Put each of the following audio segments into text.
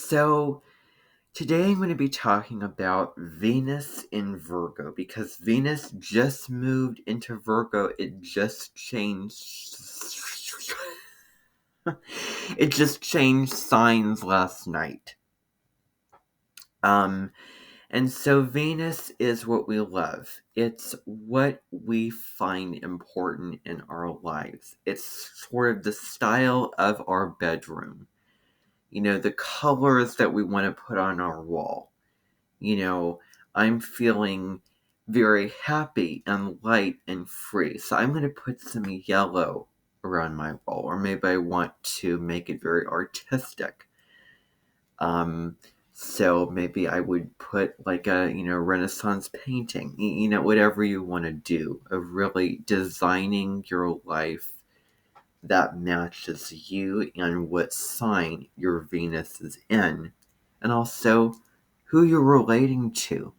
So today I'm going to be talking about Venus in Virgo because Venus just moved into Virgo. It just changed. It just changed signs last night. Um, and so Venus is what we love. It's what we find important in our lives. It's sort of the style of our bedroom. The colors that we want to put on our wall. I'm feeling very happy and light and free. So I'm going to put some yellow around my wall, or maybe I want to make it very artistic. So maybe I would put like a, Renaissance painting, whatever you want to do, of really designing your life that matches you and what sign your Venus is in, and also who you're relating to,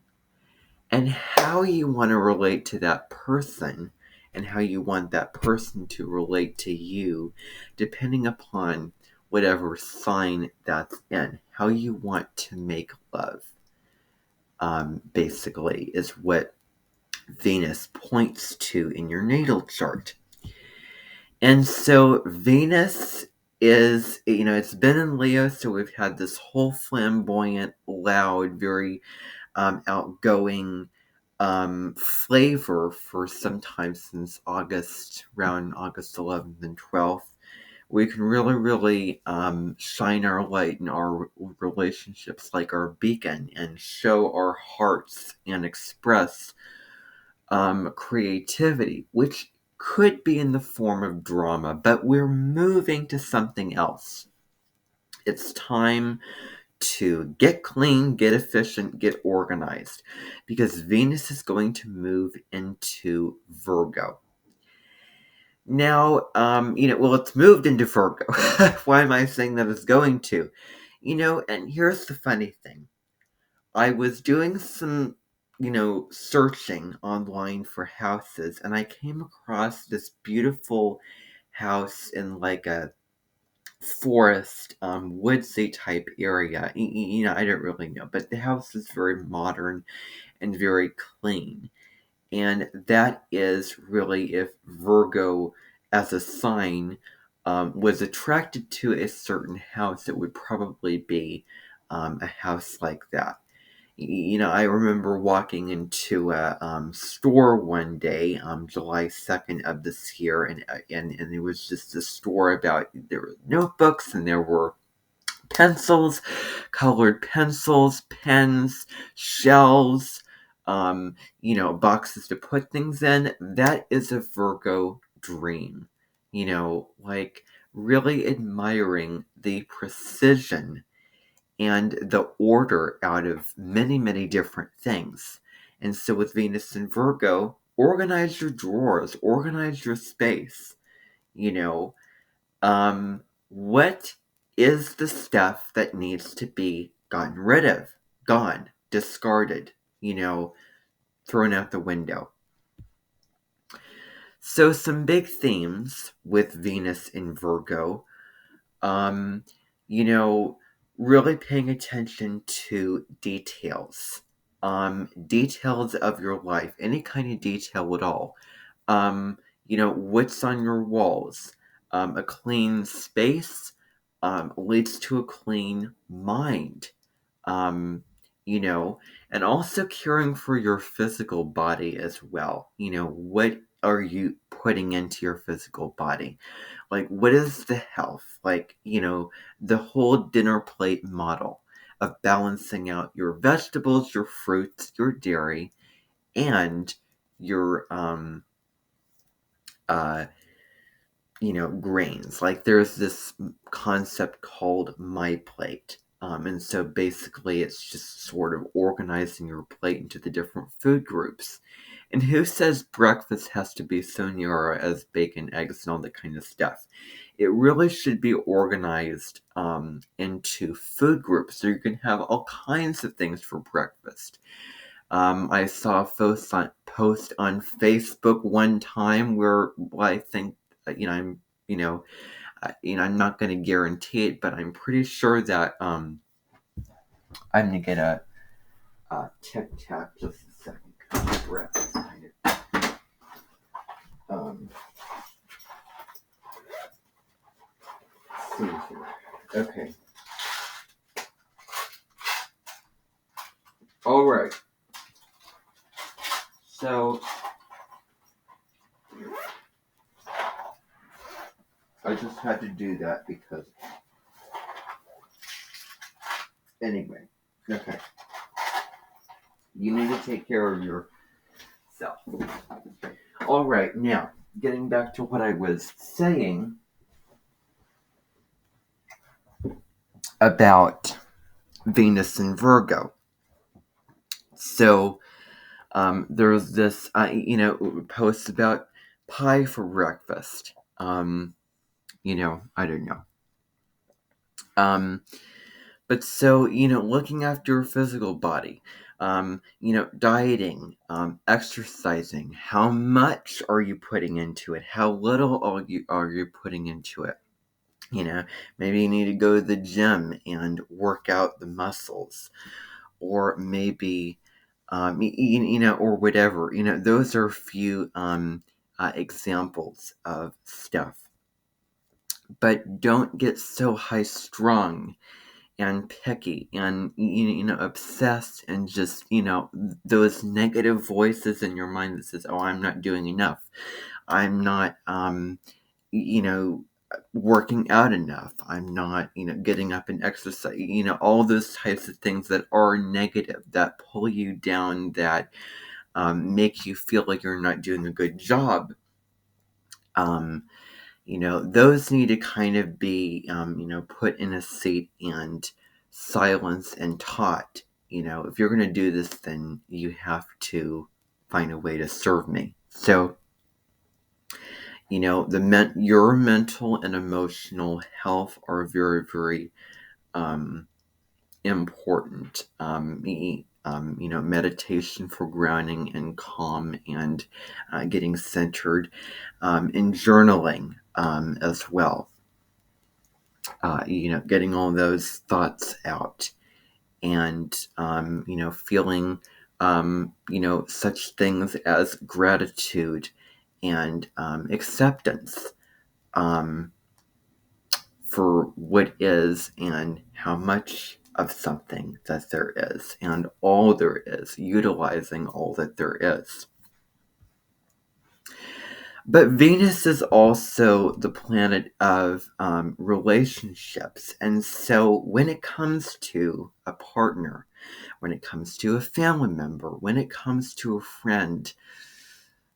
and how you want to relate to that person, and how you want that person to relate to you, depending upon whatever sign that's in. How you want to make love, basically, is what Venus points to in your natal chart. And so Venus is, it's been in Leo, so we've had this whole flamboyant, loud, very outgoing flavor for some time since around August 11th and 12th. We can really, really shine our light in our relationships like our beacon and show our hearts and express creativity, which could be in the form of drama, but we're moving to something else. It's time to get clean, get efficient, get organized, because Venus is going to move into Virgo. Now, it's moved into Virgo. Why am I saying that it's going to? And here's the funny thing. I was doing some, searching online for houses, and I came across this beautiful house in like a forest, woodsy type area. I don't really know, but the house is very modern and very clean. And that is really if Virgo as a sign was attracted to a certain house, it would probably be a house like that. I remember walking into a store one day, July 2nd of this year, and it was just a store about, there were notebooks and there were pencils, colored pencils, pens, shells, boxes to put things in. That is a Virgo dream. Like really admiring the precision and the order out of many, many different things. And so with Venus and Virgo, organize your drawers, organize your space. You know, what is the stuff that needs to be gotten rid of, gone, discarded, thrown out the window? So some big themes with Venus in Virgo, um, you know, really paying attention to details, details of your life, any kind of detail at all. What's on your walls. A clean space leads to a clean mind. Um, you know, and also caring for your physical body as well. What are you putting into your physical body? Like, what is the health? Like, the whole dinner plate model of balancing out your vegetables, your fruits, your dairy, and your, uh, grains. Like, there's this concept called my plate. And so basically it's just sort of organizing your plate into the different food groups. And who says breakfast has to be so narrow as bacon, eggs, and all that kind of stuff? It really should be organized into food groups so you can have all kinds of things for breakfast. I saw a post on Facebook one time where, well, I think, I'm, I'm not going to guarantee it, but I'm pretty sure that I'm going to get a Tic Tac just a second. My breath is kind of, see here. Okay. All right. So, I just had to do that because, anyway. Okay. You need to take care of yourself. All right. Now, getting back to what I was saying about Venus and Virgo. So, there's this, post about pie for breakfast. I don't know. But so, looking after your physical body, dieting, exercising, how much are you putting into it? How little are you putting into it? Maybe you need to go to the gym and work out the muscles, or maybe, or whatever. Those are a few examples of stuff. But don't get so high strung and picky and obsessed, and just those negative voices in your mind that says, oh, I'm not doing enough, I'm not working out enough, I'm not getting up and exercise, all those types of things that are negative, that pull you down, that make you feel like you're not doing a good job. Those need to kind of be, put in a seat and silenced and taught. If you're going to do this, then you have to find a way to serve me. So, your mental and emotional health are very, very important. Meditation for grounding and calm and getting centered, and journaling as well. Getting all those thoughts out, and feeling such things as gratitude and acceptance for what is and how much of something that there is and all there is, utilizing all that there is. But Venus is also the planet of relationships. And so when it comes to a partner, when it comes to a family member, when it comes to a friend,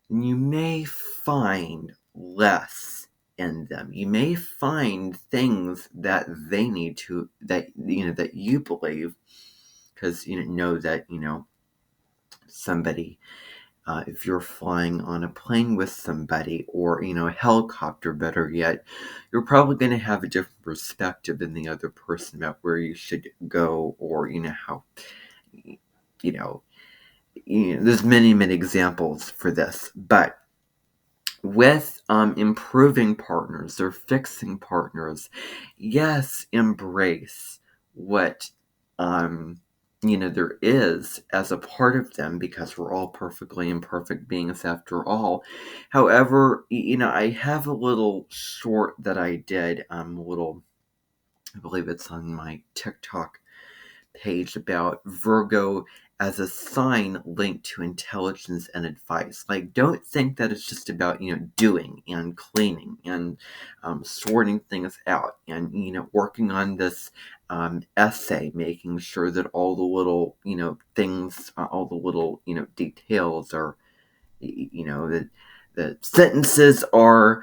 you may find less in them. You may find things that they need to, that you believe, because know that somebody, if you're flying on a plane with somebody, or a helicopter, better yet, you're probably going to have a different perspective than the other person about where you should go, or how there's many, many examples for this. But with improving partners or fixing partners, yes, embrace what there is as a part of them, because we're all perfectly imperfect beings after all. However, I have a little short that I did, I believe it's on my TikTok page, about Virgo as a sign linked to intelligence and advice. Like, don't think that it's just about, doing and cleaning and sorting things out and, working on this essay, making sure that all the little, things, all the little, details are, that the sentences are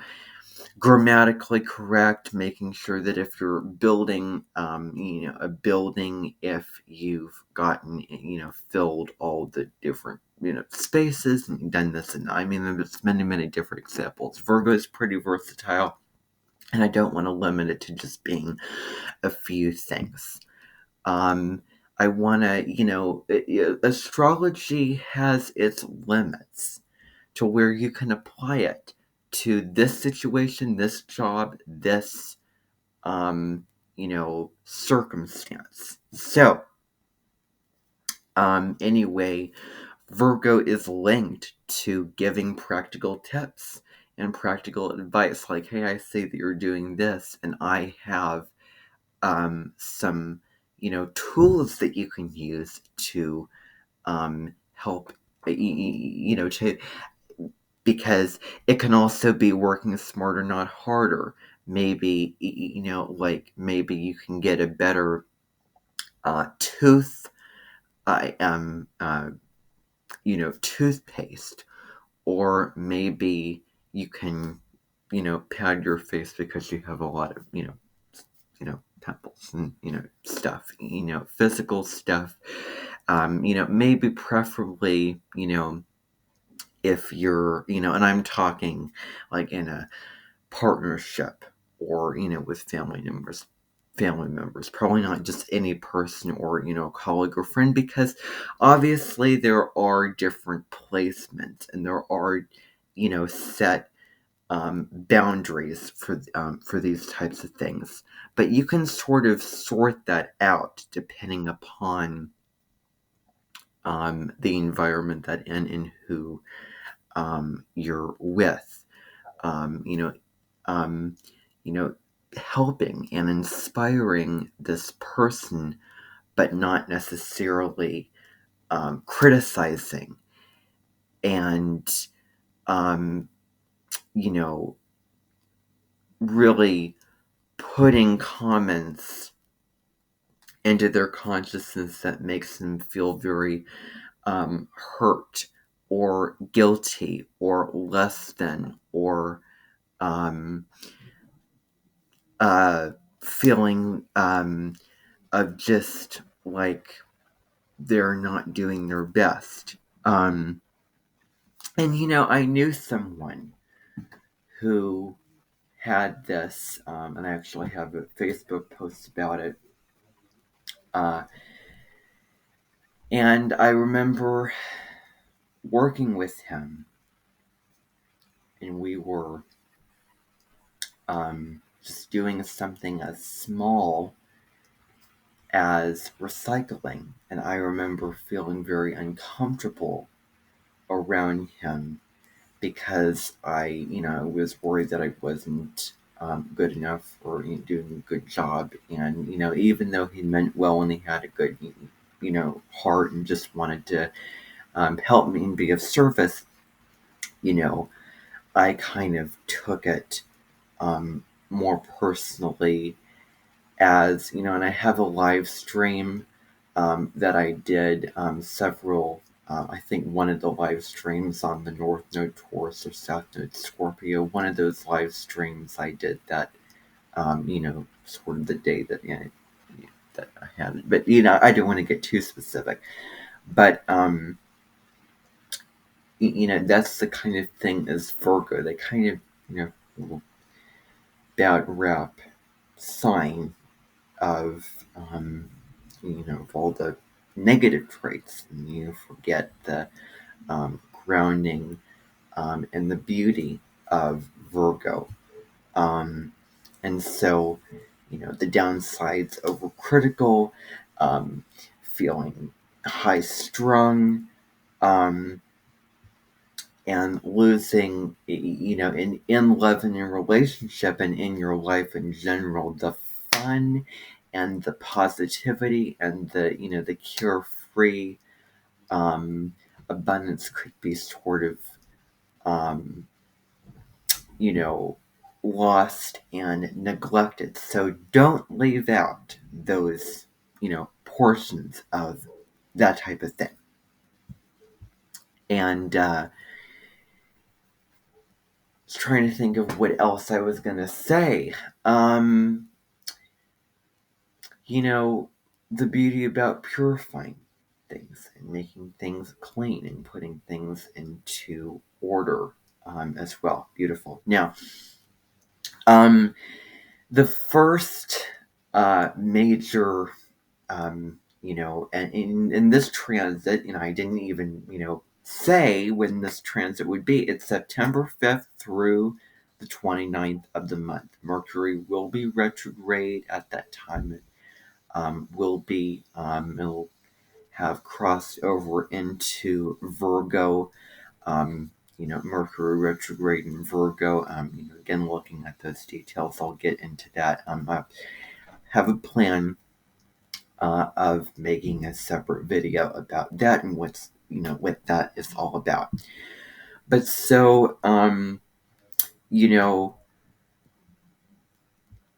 grammatically correct, making sure that if you're building, a building, if you've gotten, filled all the different, spaces, and you've done this, and I mean, there's many, many different examples. Virgo is pretty versatile, and I don't want to limit it to just being a few things. I want to, astrology has its limits to where you can apply it to this situation, this job, this, circumstance. So, Anyway, Virgo is linked to giving practical tips and practical advice. Like, hey, I see that you're doing this, and I have some, tools that you can use to help, to, because it can also be working smarter, not harder. Maybe, like maybe you can get a better tooth, uh, um, uh, toothpaste, or maybe you can, pad your face because you have a lot of, pimples and, stuff, physical stuff. Maybe preferably, if you're, and I'm talking like in a partnership, or, with family members, probably not just any person, or, colleague or friend, because obviously there are different placements, and there are, set boundaries for these types of things. But you can sort of sort that out depending upon the environment that and who you're with. Um, you know, um, you know, Helping and inspiring this person, but not necessarily criticizing, and um, you know, really putting comments into their consciousness that makes them feel very hurt, or guilty, or less than, or um, uh, feeling of just like they're not doing their best. And I knew someone who had this, and I actually have a Facebook post about it. Uh, and I remember working with him, and we were just doing something as small as recycling. And I remember feeling very uncomfortable around him, because I was worried that I wasn't good enough, or doing a good job. And, even though he meant well and he had a good, heart, and just wanted to help me and be of service, you know, I kind of took it more personally, as and I have a live stream that I did several. I think one of the live streams on the North Node Taurus or South Node Scorpio. One of those live streams I did that, sort of the day that that I had it. But I don't want to get too specific. But that's the kind of thing as Virgo. They kind of bad rap sign of of all the negative traits, and you forget the grounding and the beauty of Virgo. And so, the downsides: overcritical, um, feeling high strung, um, and losing, in love and in relationship and in your life in general, the fun and the positivity and the carefree abundance could be sort of, um, you know, lost and neglected. So don't leave out those, portions of that type of thing. And was trying to think of what else I was gonna say. You know, the beauty about purifying things and making things clean and putting things into order, as well. Beautiful. Now, um, the first major, and in this transit, I didn't even, say when this transit would be. It's September 5th through the 29th of the month. Mercury will be retrograde at that time. It will be, it'll have crossed over into Virgo. Mercury retrograde in Virgo. Again, looking at those details, I'll get into that. I have a plan of making a separate video about that and what that is all about. But so,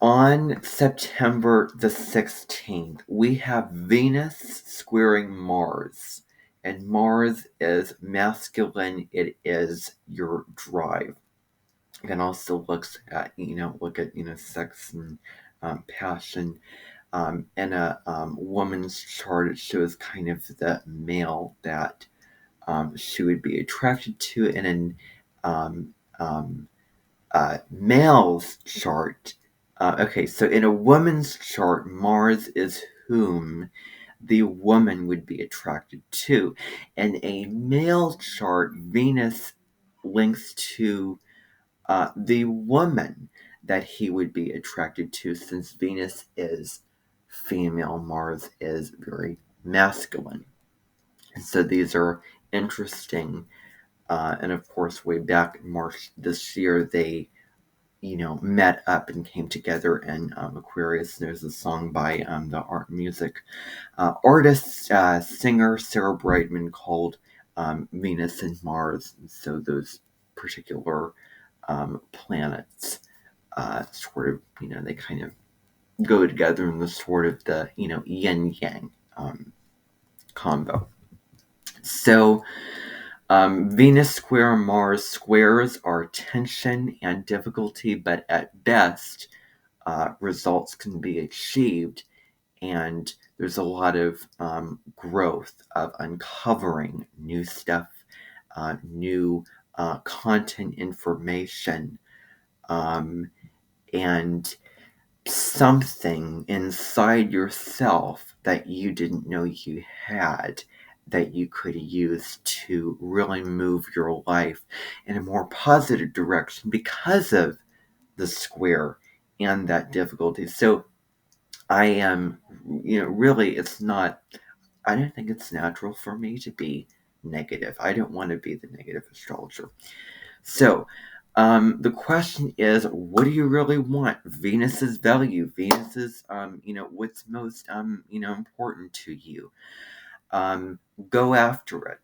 on September the 16th, we have Venus squaring Mars. And Mars is masculine. It is your drive. You can also look at sex and passion. In a woman's chart, it shows kind of the male that she would be attracted to. And in male's chart, so in a woman's chart, Mars is whom the woman would be attracted to. In a male chart, Venus links to the woman that he would be attracted to, since Venus is female, Mars is very masculine. And so these are interesting. And of course, way back in March this year, they met up and came together in Aquarius. There's a song by the art music artist, singer Sarah Brightman called Venus and Mars. And so those particular planets sort of, they kind of go together in the sort of the, yin-yang combo. So Venus square Mars, squares are tension and difficulty, but at best, results can be achieved, and there's a lot of growth of uncovering new stuff, new content information, and something inside yourself that you didn't know you had that you could use to really move your life in a more positive direction because of the square and that difficulty. So I am, really, I don't think it's natural for me to be negative. I don't want to be the negative astrologer. So, the question is, what do you really want? Venus's value, Venus's, what's most, important to you. Go after it,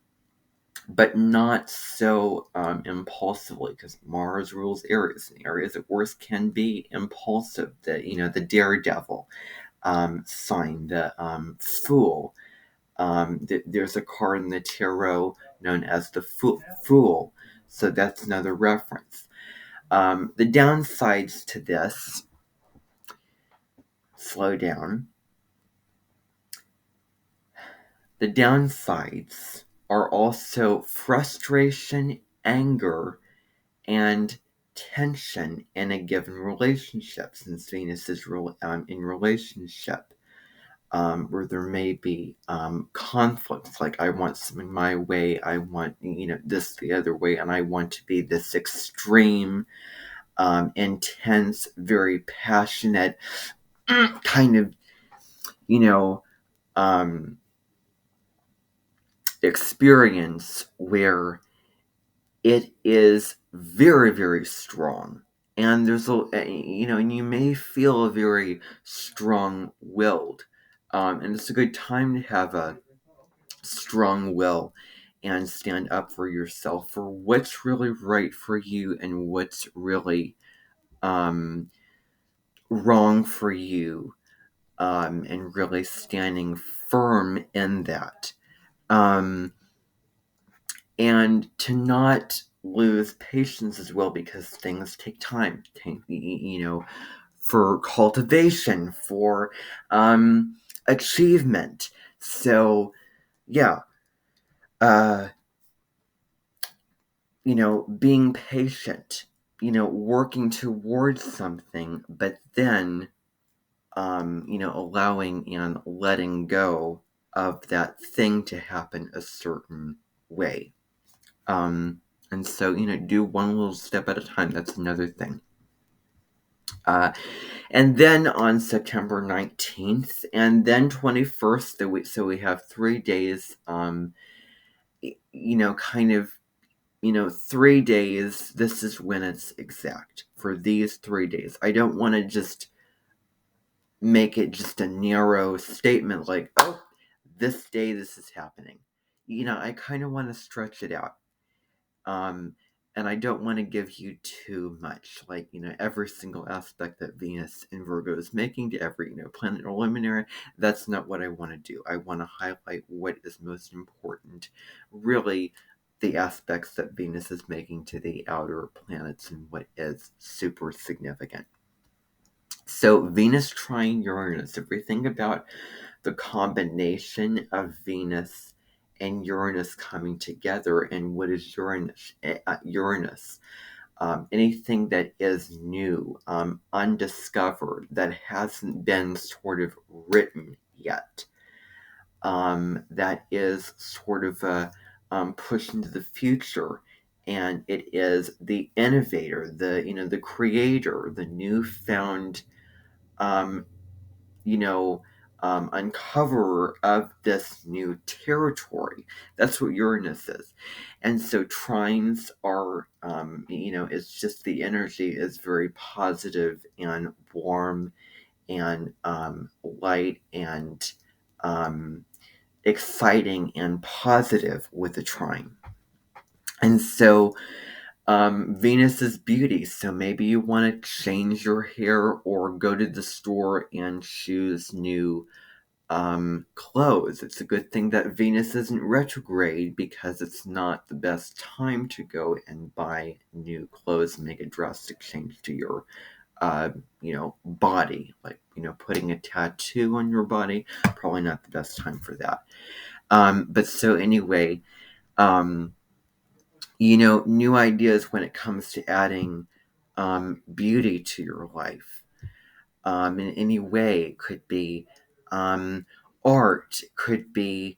but not so impulsively, because Mars rules Aries, and Aries at worst can be impulsive. The daredevil sign, the Fool. There's a card in the tarot known as the Fool. So that's another reference. The downsides to this, slow down. The downsides are also frustration, anger, and tension in a given relationship, since Venus is in relationship. Where there may be conflicts, like I want something my way, I want this the other way, and I want to be this extreme, intense, very passionate kind of experience where it is very, very strong. And there's and you may feel very strong-willed. And it's a good time to have a strong will and stand up for yourself, for what's really right for you and what's really wrong for you, and really standing firm in that. And to not lose patience as well, because things take time, for cultivation, for achievement. So, yeah, being patient, working towards something, but then, allowing and letting go of that thing to happen a certain way. And so, do one little step at a time. That's another thing. Uh, and then on September 19th and then 21st, so we have 3 days, kind of, 3 days. This is when it's exact for these 3 days. I don't want to just make it just a narrow statement like, oh, this day this is happening. I kind of want to stretch it out. Um, and I don't want to give you too much, like, every single aspect that Venus in Virgo is making to every, planet or luminary. That's not what I want to do. I want to highlight what is most important, really, the aspects that Venus is making to the outer planets and what is super significant. So Venus trine Uranus, if we think about the combination of Venus and Uranus coming together, and what is Uranus? Anything that is new, undiscovered, that hasn't been sort of written yet, that is sort of a push into the future, and it is the innovator, the creator, the newfound um, uncoverer of this new territory. That's what Uranus is. And so trines are, it's just the energy is very positive and warm and light and exciting and positive with the trine. And so Venus is beauty, so maybe you want to change your hair or go to the store and choose new clothes. It's a good thing that Venus isn't retrograde, because it's not the best time to go and buy new clothes and make a drastic change to your body. Like, putting a tattoo on your body, probably not the best time for that. But so anyway, new ideas when it comes to adding beauty to your life. In any way. It could be art, it could be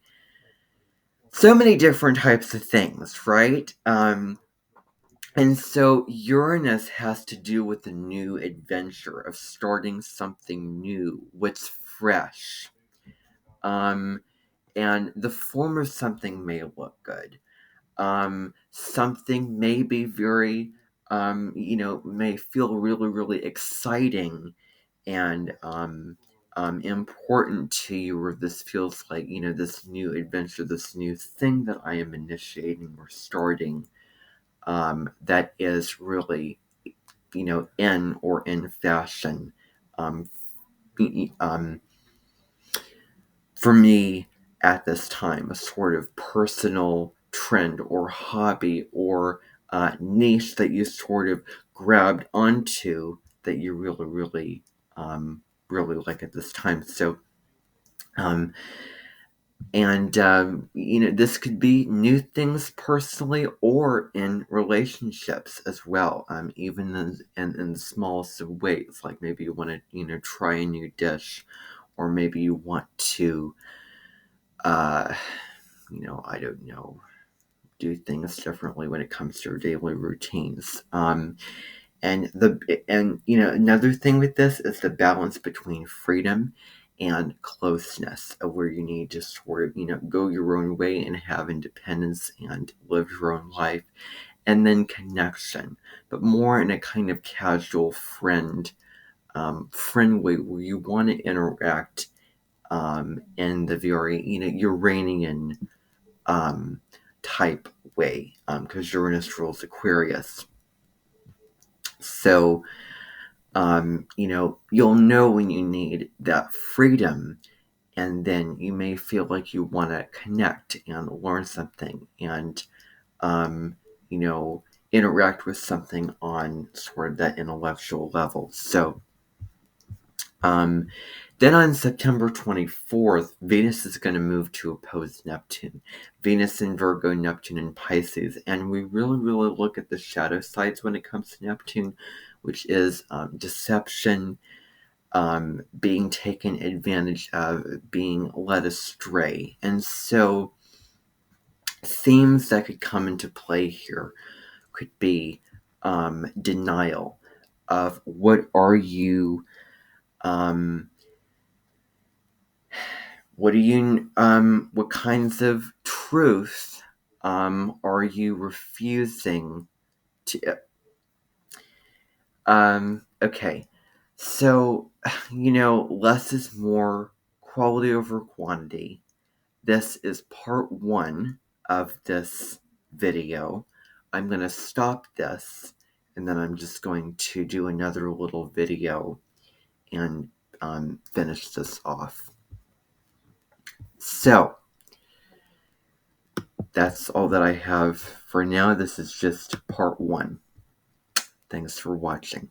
so many different types of things, right? And so Uranus has to do with the new adventure of starting something new, what's fresh. And the form of something may look good. Something may be very, may feel really, really exciting and important to you, or this feels like, this new adventure, this new thing that I am initiating or starting, that is really, in or in fashion. Um, um, for me at this time, a sort of personal trend or hobby or niche that you sort of grabbed onto, that you really, really, really like at this time. So, um, and this could be new things personally or in relationships as well. Even in the smallest of ways, like maybe you want to, try a new dish, or maybe you want to, uh, I don't know, do things differently when it comes to your daily routines. And another thing with this is the balance between freedom and closeness, of where you need to sort of, go your own way and have independence and live your own life, and then connection, but more in a kind of casual friend way, where you want to interact in the very, Uranian type way, because Uranus rules Aquarius. So, you'll know when you need that freedom, and then you may feel like you want to connect and learn something and, um, you know, interact with something on sort of that intellectual level. So, um, then on September 24th, Venus is going to move to oppose Neptune. Venus in Virgo, Neptune in Pisces. And we really, really look at the shadow sides when it comes to Neptune, which is deception, being taken advantage of, being led astray. And so themes that could come into play here could be denial, of what are you, what kinds of truth are you refusing to? Okay, so less is more, quality over quantity. This is part 1 of this video. I'm going to stop this, and then I'm just going to do another little video and finish this off. So, that's all that I have for now. This is just part 1. Thanks for watching.